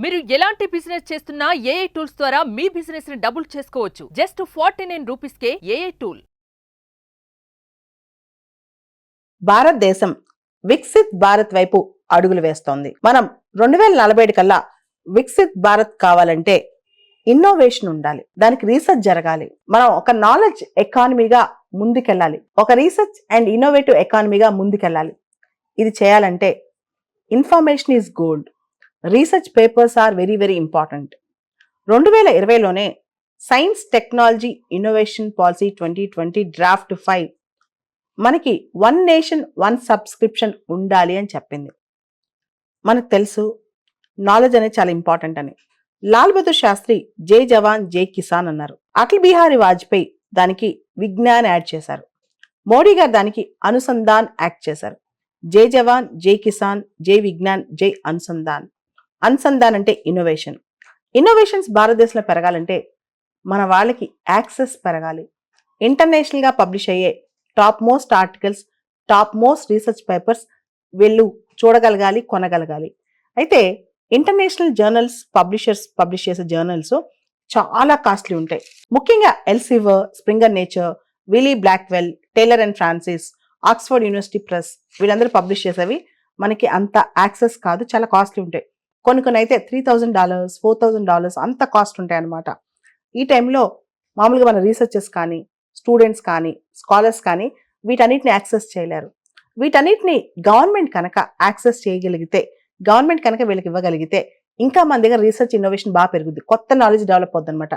మీరు ఎలాంటి బిజినెస్ చేస్తున్నా ఏఐ టూల్స్ ద్వారా మీ బిజినెస్ ని డబుల్ చేసుకోవచ్చు. జస్ట్ 49 రూపీస్కే ఏఐ టూల్. భారతదేశం వికసిత్ భారత్ వైపు అడుగులు వేస్తోంది. మనం 2047 కల్లా వికసిత్ భారత్ కావాలంటే ఇన్నోవేషన్ ఉండాలి, దానికి రీసెర్చ్ జరగాలి. మనం ఒక నాలెడ్జ్ ఎకానమీగా ముందుకెళ్ళాలి, ఒక రీసెర్చ్ అండ్ ఇన్నోవేటివ్ ఎకానమీగా ముందుకెళ్ళాలి. ఇది చేయాలంటే information is gold, research papers are very very important. 2020లోనే science technology innovation policy 2020 draft 5 మనకి వన్ నేషన్ వన్ సబ్స్క్రిప్షన్ ఉండాలి అని చెప్పింది. మనకు తెలుసు నాలెడ్జ్ అనేది చాలా ఇంపార్టెంట్ అని. లాల్ బహదూర్ శాస్త్రి జై జవాన్ జై కిసాన్ అన్నారు. అటల్ బిహారీ వాజ్పేయి దానికి విజ్ఞాన్ యాడ్ చేశారు. మోడీ గారు దానికి అనుసంధాన్ యాక్ట్ చేశారు. జై జవాన్ జై కిసాన్ జై విజ్ఞాన్ జై అనుసంధాన్. అనుసంధాన్ అంటే ఇన్నోవేషన్. ఇన్నోవేషన్స్ భారతదేశంలో పెరగాలంటే మన వాళ్ళకి యాక్సెస్ పెరగాలి. ఇంటర్నేషనల్గా పబ్లిష్ అయ్యే top most articles, top most research papers వీళ్ళు చూడగలగాలి, కొనగలగాలి. అయితే ఇంటర్నేషనల్ జర్నల్స్ పబ్లిష్ చేసే జర్నల్స్ చాలా కాస్ట్లీ ఉంటాయి. ముఖ్యంగా Elsevier, Springer Nature, Wiley Blackwell, Taylor and Francis, Oxford University Press వీళ్ళందరూ పబ్లిష్ చేసేవి మనకి అంత యాక్సెస్ కాదు, చాలా కాస్ట్లీ ఉంటాయి. కొన్ని అయితే $3,000, $4,000 అంత కాస్ట్ ఉంటాయి అన్నమాట. ఈ టైంలో మామూలుగా మన రీసెర్చర్స్ కానీ, స్టూడెంట్స్ కానీ, స్కాలర్స్ కానీ వీటన్నిటిని యాక్సెస్ చేయలేరు. వీటన్నిటిని గవర్నమెంట్ కనుక యాక్సెస్ చేయగలిగితే, గవర్నమెంట్ కనుక వీళ్ళకి ఇవ్వగలిగితే ఇంకా మన దగ్గర రీసెర్చ్ ఇన్నోవేషన్ బాగా పెరుగుద్ది, కొత్త నాలెడ్జ్ డెవలప్ అవుతుంది అనమాట.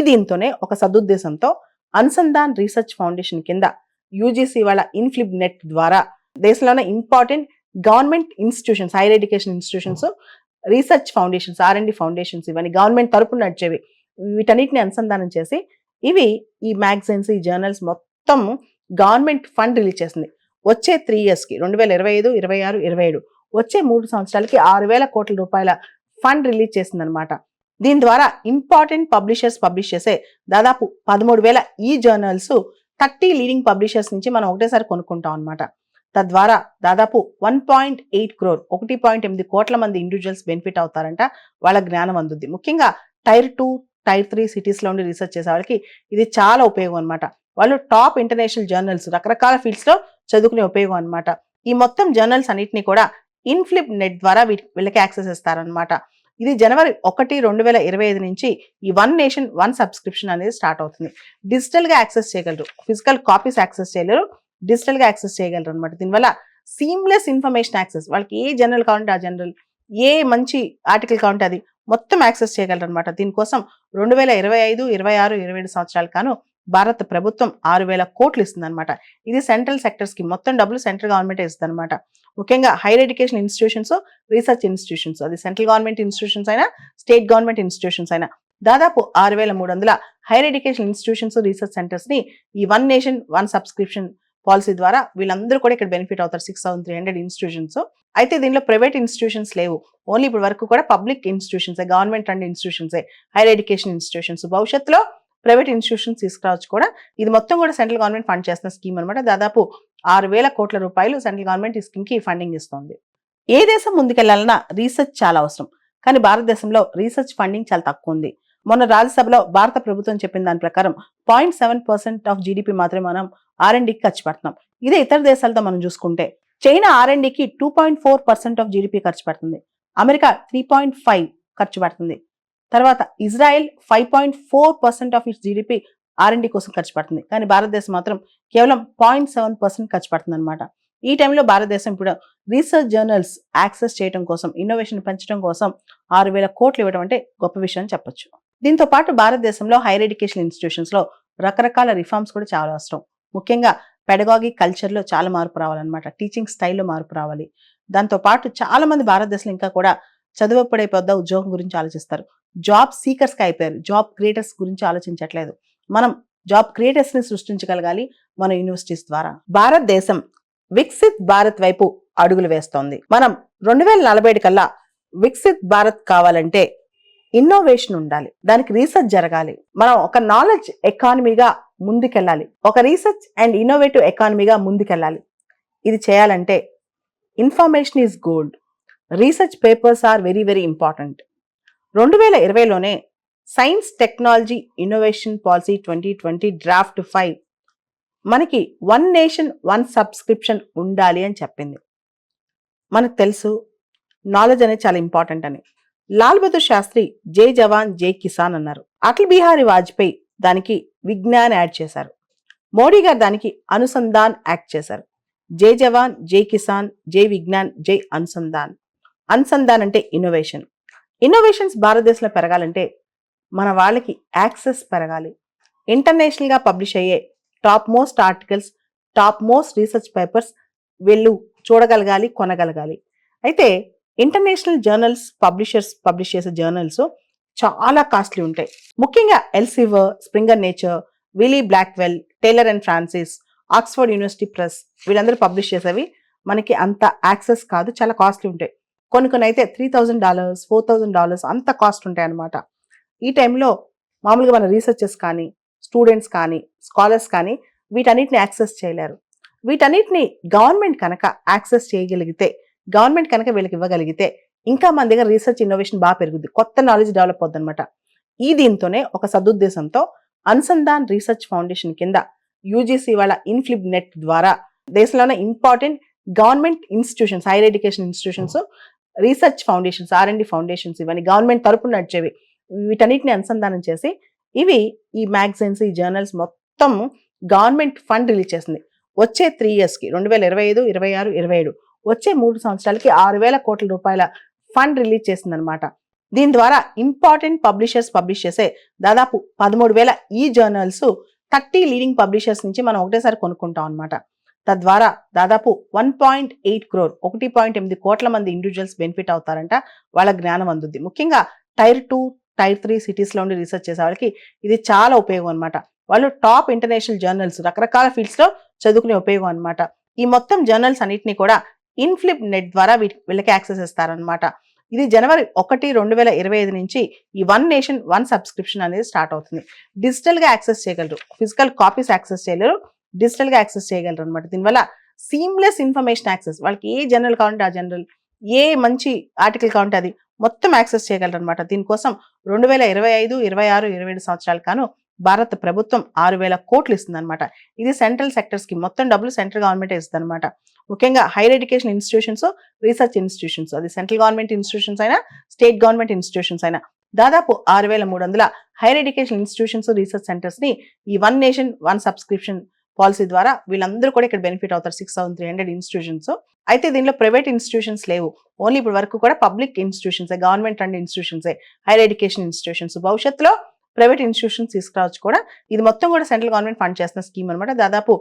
దీంతోనే ఒక సదుద్దేశంతో అనుసంధాన్ రీసెర్చ్ ఫౌండేషన్ కింద యూజీసీ వాళ్ళ ఇన్ఫ్లిబ్ నెట్ ద్వారా దేశంలోనే important government institutions, hire education institutions, research foundations, R&D foundations ఇవన్నీ గవర్నమెంట్ తరపున నడిచేవి, వీటన్నిటిని అనుసంధానం చేసి ఇవి ఈ మ్యాగజైన్స్, ఈ జర్నల్స్ మొత్తం గవర్నమెంట్ ఫండ్ రిలీజ్ చేసింది. వచ్చే 3 yearsకి 2025, 26, 27 వచ్చే 3 సంవత్సరాలకి 6,000 కోట్ల రూపాయల ఫండ్ రిలీజ్ చేసింది అనమాట. దీని ద్వారా ఇంపార్టెంట్ పబ్లిషర్స్ పబ్లిష్ చేసే దాదాపు 13,000 ఈ జర్నల్స్ 30 లీడింగ్ పబ్లిషర్స్ నుంచి మనం ఒకటేసారి కొనుక్కుంటాం అనమాట. తద్వారా దాదాపు 1.8 crore 1.8 కోట్ల మంది ఇండివిజువల్స్ బెనిఫిట్ అవుతారంట. వాళ్ళ జ్ఞానం అందుద్ది. ముఖ్యంగా Tier 2, Tier 3 సిటీస్లో ఉండి రీసెర్చ్ చేసే వాళ్ళకి ఇది చాలా ఉపయోగం అనమాట. వాళ్ళు టాప్ ఇంటర్నేషనల్ జర్నల్స్ రకరకాల ఫీల్డ్స్లో చదువుకునే ఉపయోగం అనమాట. ఈ మొత్తం జర్నల్స్ అన్నింటినీ కూడా ఇన్ఫ్లిబ్ నెట్ ద్వారా వీళ్ళకి యాక్సెస్ ఇస్తారనమాట. ఇది January 1, 2025 నుంచి ఈ వన్ నేషన్ వన్ సబ్స్క్రిప్షన్ అనేది స్టార్ట్ అవుతుంది. డిజిటల్గా యాక్సెస్ చేయగలరు, ఫిజికల్ కాపీస్ యాక్సెస్ చేయలేరు, డిజిటల్గా యాక్సెస్ చేయగలరు అనమాట. దీనివల్ల సీమ్లెస్ ఇన్ఫర్మేషన్ యాక్సెస్, వాళ్ళకి ఏ జర్నల్ కావాలంటే ఆ జర్నల్, ఏ మంచి ఆర్టికల్ కావాలంటే అది మొత్తం యాక్సెస్ చేయగలరు అనమాట. దీనికోసం 2025, 26, 27 సంవత్సరాలు కాను భారత ప్రభుత్వం 6,000 కోట్లు ఇస్తుంది అనమాట. ఇది సెంట్రల్ సెక్టర్స్కి, మొత్తం డబ్బులు సెంట్రల్ గవర్నమెంట్ ఇస్తుంది అనమాట. ముఖ్యంగా hire education institutions, research institutions, అది సెంట్రల్ గవర్నమెంట్ ఇన్స్టిట్యూషన్స్ అయినా, స్టేట్ గవర్నమెంట్ ఇన్స్టిట్యూషన్స్ అయినా దాదాపు 6,300 హైయర్ ఎడ్యుకేషన్ ఇన్స్టిట్యూషన్స్, రీసెర్చ్ సెంటర్స్ని ఈ one nation one subscription policy ద్వారా వీళ్ళందరూ కూడా ఇక్కడ బెనిఫిట్ అవుతారు. 6,300 ఇన్స్టిట్యూషన్స్. అయితే దీనిలో ప్రైవేట్ ఇన్స్టిట్యూషన్స్ లేవు, ఓన్లీ ఇప్పటి వరకు కూడా పబ్లిక్ ఇన్స్టిట్యూషన్సే, గవర్నమెంట్ అండ్ ఇన్స్టిట్యూషన్సే హైయర్ ఎడ్యుకేషన్ ఇన్స్టిట్యూషన్స్. భవిష్యత్తులో ప్రైవేట్ ఇన్స్టిట్యూషన్స్ తీసుకురావచ్చు కూడా. ఇది మొత్తం కూడా సెంట్రల్ గవర్నమెంట్ ఫండ్ చేస్తున్న స్కీమ్ అనమాట. దాదాపు 6,000 కోట్ల రూపాయలు సెంట్రల్ గవర్నమెంట్ ఈ స్కీమ్కి ఫండింగ్ ఇస్తుంది. ఏ దేశం ముందుకెళ్లాలన్నా రీసెర్చ్ చాలా అవసరం, కానీ భారతదేశంలో రీసెర్చ్ ఫండింగ్ చాలా తక్కువ ఉంది. మొన్న రాజ్యసభలో భారత ప్రభుత్వం చెప్పిన దాని ప్రకారం 0.7% ఆఫ్ జీడిపి మాత్రమే మనం R&Dకి ఖర్చు పెడుతున్నాం. ఇదే ఇతర దేశాలతో మనం చూసుకుంటే చైనా R&Dకి 2.4% ఆఫ్ జీడిపి ఖర్చు పెడుతుంది, అమెరికా 3.5 ఖర్చు పెడుతుంది, తర్వాత Israel 5.4% of it's GDP R&D కోసం ఖర్చు పెడుతుంది. కానీ భారతదేశం మాత్రం కేవలం 0.7% ఖర్చు పెడుతుంది అనమాట. ఈ టైంలో భారతదేశం ఇప్పుడు రీసెర్చ్ జర్నల్స్ యాక్సెస్ చేయడం కోసం, ఇన్నోవేషన్ పెంచడం కోసం 6,000 కోట్లు ఇవ్వడం అంటే గొప్ప విషయం అని చెప్పొచ్చు. దీంతో పాటు భారతదేశంలో హైయర్ ఎడ్యుకేషన్ ఇన్స్టిట్యూషన్స్లో రకరకాల రిఫార్మ్స్ కూడా చాలా అవసరం. ముఖ్యంగా పెడగాగి కల్చర్లో చాలా మార్పు రావాలన్నమాట. టీచింగ్ స్టైల్లో మార్పు రావాలి. దాంతోపాటు చాలా మంది భారతదేశంలో ఇంకా కూడా చదువుపడే పెద్ద ఉద్యోగం గురించి ఆలోచిస్తారు, జాబ్ సీకర్స్గా అయిపోయారు, జాబ్ క్రియేటర్స్ గురించి ఆలోచించట్లేదు. మనం జాబ్ క్రియేటర్స్ని సృష్టించగలగాలి మన యూనివర్సిటీస్ ద్వారా. భారతదేశం వికసిత్ భారత్ వైపు అడుగులు వేస్తోంది. మనం 2047 కల్లా వికసిత్ భారత్ కావాలంటే ఇన్నోవేషన్ ఉండాలి, దానికి రీసెర్చ్ జరగాలి. మనం ఒక నాలెడ్జ్ ఎకానమీగా ముందుకెళ్ళాలి, ఒక రీసెర్చ్ అండ్ ఇన్నోవేటివ్ ఎకానమీగా ముందుకెళ్ళాలి. ఇది చేయాలంటే information is gold, research papers are very very important. 2020లోనే science technology innovation policy 2020 draft 5 మనకి వన్ నేషన్ వన్ సబ్స్క్రిప్షన్ ఉండాలి అని చెప్పింది. మనకు తెలుసు నాలెడ్జ్ అనేది చాలా ఇంపార్టెంట్ అని. లాల్ బహదూర్ శాస్త్రి జై జవాన్ జై కిసాన్ అన్నారు. అటల్ బిహారీ వాజ్పేయి దానికి విజ్ఞాన్ యాడ్ చేశారు. మోడీ గారు దానికి అనుసంధాన్ యాక్ట్ చేశారు. జై జవాన్ జై కిసాన్ జై విజ్ఞాన్ జై అనుసంధాన్. అనుసంధాన్ అంటే ఇన్నోవేషన్. ఇన్నోవేషన్స్ భారతదేశంలో పెరగాలంటే మన వాళ్ళకి యాక్సెస్ పెరగాలి. ఇంటర్నేషనల్ గా పబ్లిష్ అయ్యే top most articles, top most research papers వీళ్ళు చూడగలగాలి, కొనగలగాలి. అయితే ఇంటర్నేషనల్ జర్నల్స్ పబ్లిష్ చేసే జర్నల్స్ చాలా కాస్ట్లీ ఉంటాయి. ముఖ్యంగా Elsevier, Springer Nature, Wiley Blackwell, Taylor and Francis, Oxford University Press వీళ్ళందరూ పబ్లిష్ చేసేవి మనకి అంత యాక్సెస్ కాదు, చాలా కాస్ట్లీ ఉంటాయి. కొన్ని అయితే $3,000, $4,000 అంత కాస్ట్ ఉంటాయి అన్నమాట. ఈ టైంలో మామూలుగా మన రీసెర్చర్స్ కానీ, స్టూడెంట్స్ కానీ, స్కాలర్స్ కానీ వీటన్నిటిని యాక్సెస్ చేయలేరు. వీటన్నిటిని గవర్నమెంట్ కనుక యాక్సెస్ చేయగలిగితే, గవర్నమెంట్ కనుక వీళ్ళకి ఇవ్వగలిగితే ఇంకా మన దగ్గర రీసెర్చ్ ఇన్నోవేషన్ బాగా పెరుగుద్ది, కొత్త నాలెడ్జ్ డెవలప్ అవుతుంది అనమాట. దీంతోనే ఒక సదుద్దేశంతో అనుసంధాన్ రీసెర్చ్ ఫౌండేషన్ కింద యూజీసీ వాళ్ళ ఇన్ఫ్లిబ్ నెట్ ద్వారా దేశంలోనే important government institutions, hire education institutions, research foundations, R&D foundations ఇవన్నీ గవర్నమెంట్ తరపున నడిచేవి, వీటన్నిటిని అనుసంధానం చేసి ఇవి ఈ మ్యాగజైన్స్, ఈ జర్నల్స్ మొత్తం గవర్నమెంట్ ఫండ్ రిలీజ్ చేసింది. వచ్చే 3 years కి 2025, 26, 27 వచ్చే 3 సంవత్సరాలకి 6,000 కోట్ల రూపాయల ఫండ్ రిలీజ్ చేసింది అనమాట. దీని ద్వారా ఇంపార్టెంట్ పబ్లిషర్స్ పబ్లిష్ చేసే దాదాపు 13,000 ఈ జర్నల్స్ 30 లీడింగ్ పబ్లిషర్స్ నుంచి మనం ఒకటేసారి కొనుక్కుంటాం అనమాట. తద్వారా దాదాపు 1.8 crore 1.8 కోట్ల మంది ఇండివిజువల్స్ బెనిఫిట్ అవుతారంట, వాళ్ళ జ్ఞానం అందుద్ది. ముఖ్యంగా Tier 2, Tier 3 సిటీస్ లో ఉండి రీసెర్చ్ చేసే వాళ్ళకి ఇది చాలా ఉపయోగం అనమాట. వాళ్ళు టాప్ ఇంటర్నేషనల్ జర్నల్స్ రకరకాల ఫీల్డ్స్ లో చదువుకునే ఉపయోగం అనమాట. ఈ మొత్తం జర్నల్స్ అన్నిటిని కూడా ఇన్ఫ్లిబ్ నెట్ ద్వారా వీళ్ళకి యాక్సెస్ ఇస్తారనమాట. ఇది January 1, 2025 నుంచి ఈ వన్ నేషన్ వన్ సబ్స్క్రిప్షన్ అనేది స్టార్ట్ అవుతుంది. డిజిటల్ గా యాక్సెస్ చేయగలరు, ఫిజికల్ కాపీస్ యాక్సెస్ చేయలేరు, డిజిటల్ గా యాక్సెస్ చేయగలరు అనమాట. దీనివల్ల సీమ్లెస్ ఇన్ఫర్మేషన్ యాక్సెస్, వాళ్ళకి ఏ జర్నల్ కావాలంటే ఆ జర్నల్, ఏ మంచి ఆర్టికల్ కావాలంటే అది మొత్తం యాక్సెస్ చేయగలరు అనమాట. దీనికోసం 2025, 26, 27 సంవత్సరాలు కాను భారత ప్రభుత్వం 6,000 కోట్లు ఇస్తుంది అనమాట. ఇది సెంట్రల్ సెక్టర్స్ కి మొత్తం డబ్బులు సెంట్రల్ గవర్నమెంట్ ఇస్తుంది అనమాట. ముఖ్యంగా hire education institutions, research institutions, అది సెంట్రల్ గవర్నమెంట్ ఇన్స్టిట్యూషన్స్ అయినా, స్టేట్ గవర్నమెంట్ ఇన్స్టిట్యూషన్స్ అయినా దాదాపు 6,300 hire education institutions, research centres ని ఈ one nation one subscription policy ద్వారా వీళ్ళందరూ కూడా ఇక్కడ బెనిఫిట్ అవుతారు. 6,300 ఇన్స్టిట్యూషన్స్. అయితే దీనిలో ప్రైవేట్ ఇన్స్టిట్యూషన్స్ లేవు, ఓన్లీ ఇప్పటి వరకు కూడా public institutions, government and institutions, hire education institutions. భవిష్యత్తులో ప్రైవేట్ ఇన్స్టిట్యూషన్స్ తీసుకురావచ్చు కూడా. ఇది మొత్తం కూడా సెంట్రల్ గవర్నమెంట్ ఫండ్ చేస్తున్న స్కీమ్ అనమాట. దాదాపు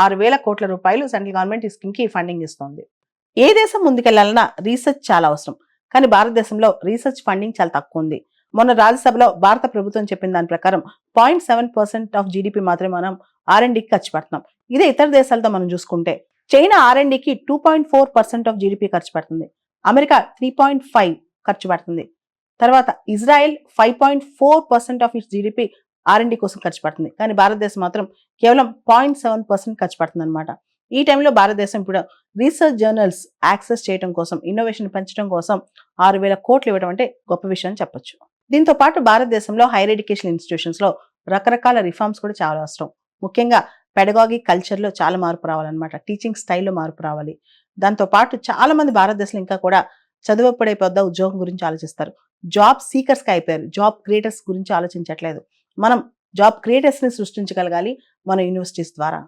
6,000 కోట్ల రూపాయలు సెంట్రల్ గవర్నమెంట్ ఈ స్కీమ్ కి ఫండింగ్ ఇస్తుంది. ఏ దేశం ముందుకెళ్లాలన్నా రీసెర్చ్ చాలా అవసరం, కానీ భారతదేశంలో రీసెర్చ్ ఫండింగ్ చాలా తక్కువ ఉంది. మొన్న రాజ్యసభలో భారత ప్రభుత్వం చెప్పిన దాని ప్రకారం 0.7% ఆఫ్ జీడిపి మాత్రమే మనం R&Dకి ఖర్చు పెడుతున్నాం. ఇదే ఇతర దేశాలతో మనం చూసుకుంటే చైనా R&Dకి 2.4% ఆఫ్ జీడిపి ఖర్చు పెడుతుంది, అమెరికా 3.5 ఖర్చు పెడుతుంది, తర్వాత Israel 5.4% of it's GDP R&D కోసం ఖర్చు పెడుతుంది. కానీ భారతదేశం మాత్రం కేవలం 0.7% ఖర్చు పెడుతుంది అనమాట. ఈ టైంలో భారతదేశం ఇప్పుడు రీసెర్చ్ జర్నల్స్ యాక్సెస్ చేయడం కోసం, ఇన్నోవేషన్ పెంచడం కోసం 6,000 కోట్లు ఇవ్వడం అంటే గొప్ప విషయం అని చెప్పొచ్చు. దీంతో పాటు భారతదేశంలో హైయర్ ఎడ్యుకేషన్ ఇన్స్టిట్యూషన్స్ లో రకరకాల రిఫార్మ్స్ కూడా చాలా అవసరం. ముఖ్యంగా పెడగాగి కల్చర్ లో చాలా మార్పు రావాలన్నమాట, టీచింగ్ స్టైల్లో మార్పు రావాలి. దాంతో పాటు చాలా మంది భారతదేశంలో ఇంకా కూడా చదువుపడే పెద్ద ఉద్యోగం గురించి ఆలోచిస్తారు, జాబ్ సీకర్స్ గా అయిపోయారు, జాబ్ క్రియేటర్స్ గురించి ఆలోచించట్లేదు. మనం జాబ్ క్రియేటర్స్ ని సృష్టించగలగాలి మన యూనివర్సిటీస్ ద్వారా.